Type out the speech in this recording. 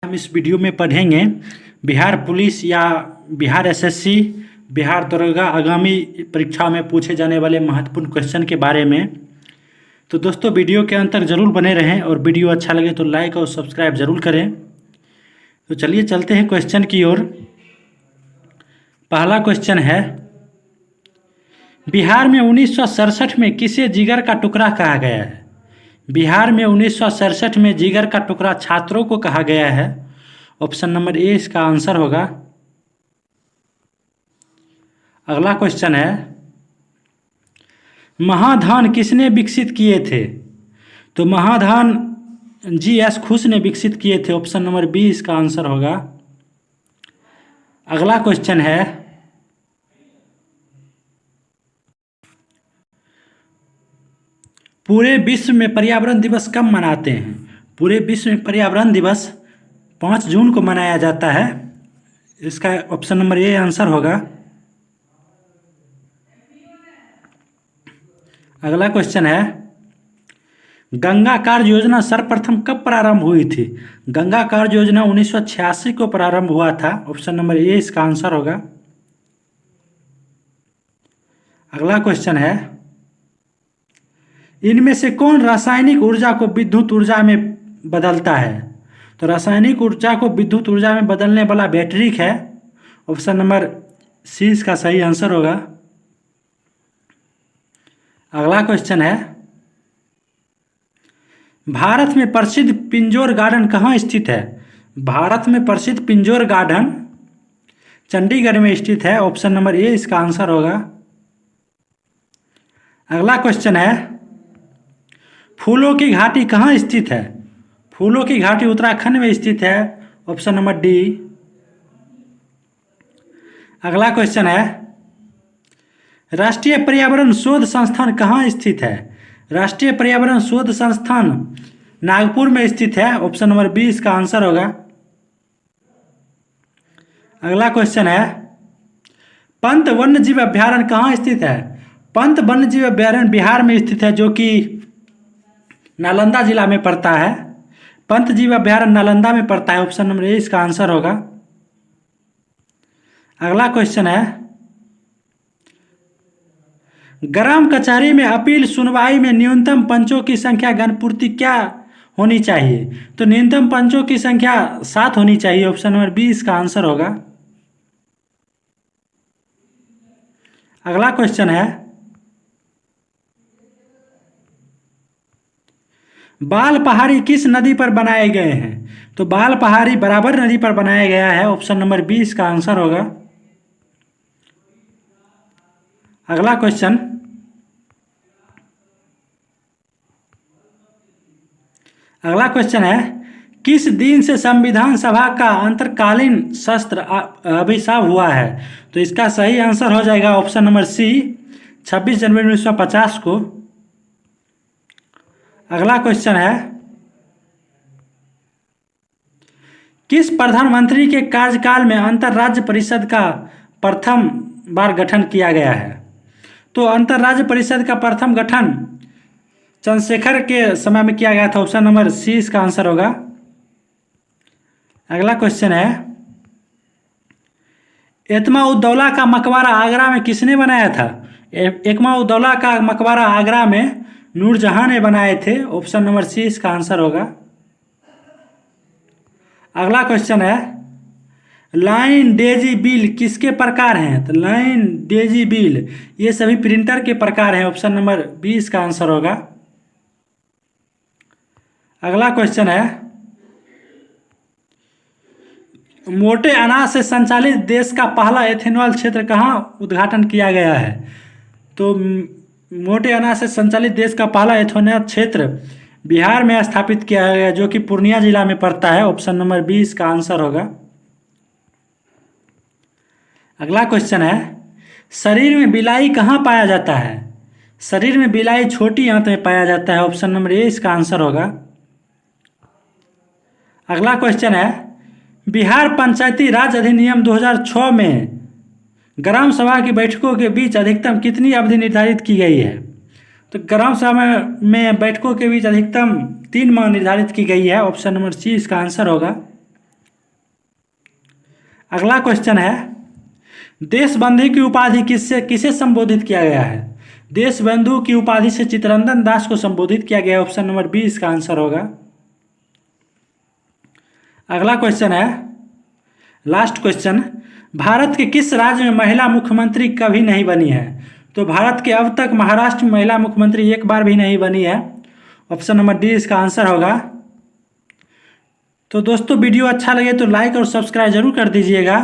हम इस वीडियो में पढ़ेंगे बिहार पुलिस या बिहार एसएससी, बिहार दरोगा आगामी परीक्षा में पूछे जाने वाले महत्वपूर्ण क्वेश्चन के बारे में। तो दोस्तों वीडियो के अंत तक जरूर बने रहें और वीडियो अच्छा लगे तो लाइक और सब्सक्राइब जरूर करें। तो चलिए चलते हैं क्वेश्चन की ओर। पहला क्वेश्चन है, बिहार में 1967 में किसे जिगर का टुकड़ा कहा गया है? बिहार में 1967 में जिगर का टुकड़ा छात्रों को कहा गया है। ऑप्शन नंबर ए इसका आंसर होगा। अगला क्वेश्चन है, महाधान किसने विकसित किए थे? तो महाधान जी.एस. खुश ने विकसित किए थे। ऑप्शन नंबर बी इसका आंसर होगा। अगला क्वेश्चन है, पूरे विश्व में पर्यावरण दिवस कब मनाते हैं? पूरे विश्व में पर्यावरण दिवस 5 जून को मनाया जाता है। इसका ऑप्शन नंबर ए आंसर होगा। अगला क्वेश्चन है, गंगा कार्य योजना सर्वप्रथम कब प्रारंभ हुई थी? गंगा कार्य योजना 1986 को प्रारंभ हुआ था। ऑप्शन नंबर ए इसका आंसर होगा। अगला क्वेश्चन है, इनमें से कौन रासायनिक ऊर्जा को विद्युत ऊर्जा में बदलता है? तो रासायनिक ऊर्जा को विद्युत ऊर्जा में बदलने वाला बैटरी है। ऑप्शन नंबर सी इसका सही आंसर होगा। अगला क्वेश्चन है, भारत में प्रसिद्ध पिंजौर गार्डन कहाँ स्थित है? भारत में प्रसिद्ध पिंजौर गार्डन चंडीगढ़ में स्थित है। ऑप्शन नंबर ए इसका आंसर होगा। अगला क्वेश्चन है, फूलों की घाटी कहाँ स्थित है? फूलों की घाटी उत्तराखंड में स्थित है। Option number D. अगला क्वेश्चन है, राष्ट्रीय पर्यावरण शोध संस्थान कहाँ स्थित है? राष्ट्रीय पर्यावरण शोध संस्थान नागपुर में स्थित है। ऑप्शन नंबर बी इसका आंसर होगा। अगला क्वेश्चन है, पंत वन्यजीव अभ्यारण्य कहाँ स्थित है? पंत वन्यजीव अभ्यारण्य बिहार में स्थित है, जो कि नालंदा जिला में पड़ता है। पंत जीव अभ्यारण्य नालंदा में पड़ता है। ऑप्शन नंबर ए इसका आंसर होगा। अगला क्वेश्चन है, ग्राम कचहरी में अपील सुनवाई में न्यूनतम पंचों की संख्या गणपूर्ति क्या होनी चाहिए? तो न्यूनतम पंचों की संख्या 7 होनी चाहिए। ऑप्शन नंबर बी इसका आंसर होगा। अगला क्वेश्चन है, बाल पहाड़ी किस नदी पर बनाए गए हैं? तो बाल पहाड़ी बराबर नदी पर बनाया गया है। ऑप्शन नंबर बी इसका आंसर होगा। अगला क्वेश्चन, है, किस दिन से संविधान सभा का अंतरकालीन सत्र अभिषेक हुआ है? तो इसका सही आंसर हो जाएगा ऑप्शन नंबर सी, 26 जनवरी 1950 को। अगला क्वेश्चन है, किस प्रधानमंत्री के कार्यकाल में अंतर्राज्य परिषद का प्रथम बार गठन किया गया है? तो अंतर्राज्य परिषद का प्रथम गठन चंद्रशेखर के समय में किया गया था। ऑप्शन नंबर सी इसका आंसर होगा। अगला क्वेश्चन है, एतमा-उद-दौला का मकबरा आगरा में किसने बनाया था? एतमा-उद-दौला का मकबरा आगरा में नूरजहां ने बनाए थे। ऑप्शन नंबर सी इसका आंसर होगा। अगला क्वेश्चन है, लाइन डेजी बिल किसके प्रकार हैं? तो लाइन डेजी बिल ये सभी प्रिंटर के प्रकार हैं। ऑप्शन नंबर बी इसका आंसर होगा। अगला क्वेश्चन है, मोटे अनाज से संचालित देश का पहला एथेनॉल क्षेत्र कहाँ उद्घाटन किया गया है? तो मोटे अनाज से संचालित देश का पहला एथेनॉल क्षेत्र बिहार में स्थापित किया गया, जो कि पूर्णिया जिला में पड़ता है। ऑप्शन नंबर बी इसका आंसर होगा। अगला क्वेश्चन है, शरीर में बिलाई कहाँ पाया जाता है? शरीर में बिलाई छोटी आंत में पाया जाता है। ऑप्शन नंबर ए इसका आंसर होगा। अगला क्वेश्चन है, बिहार पंचायती राज अधिनियम 2006 में ग्राम सभा की बैठकों के बीच अधिकतम कितनी अवधि निर्धारित की गई है? तो ग्राम सभा में बैठकों के बीच अधिकतम 3 माह निर्धारित की गई है। ऑप्शन नंबर सी इसका आंसर होगा। अगला क्वेश्चन है, देशबंधु की उपाधि किससे किसे संबोधित किया गया है? देशबंधु की उपाधि से चित्तरंजन दास को संबोधित किया गया है। ऑप्शन नंबर बी इसका आंसर होगा। अगला क्वेश्चन है, लास्ट क्वेश्चन, भारत के किस राज्य में महिला मुख्यमंत्री कभी नहीं बनी है? तो भारत के अब तक महाराष्ट्र में महिला मुख्यमंत्री एक बार भी नहीं बनी है। ऑप्शन नंबर डी इसका आंसर होगा। तो दोस्तों वीडियो अच्छा लगे तो लाइक और सब्सक्राइब जरूर कर दीजिएगा।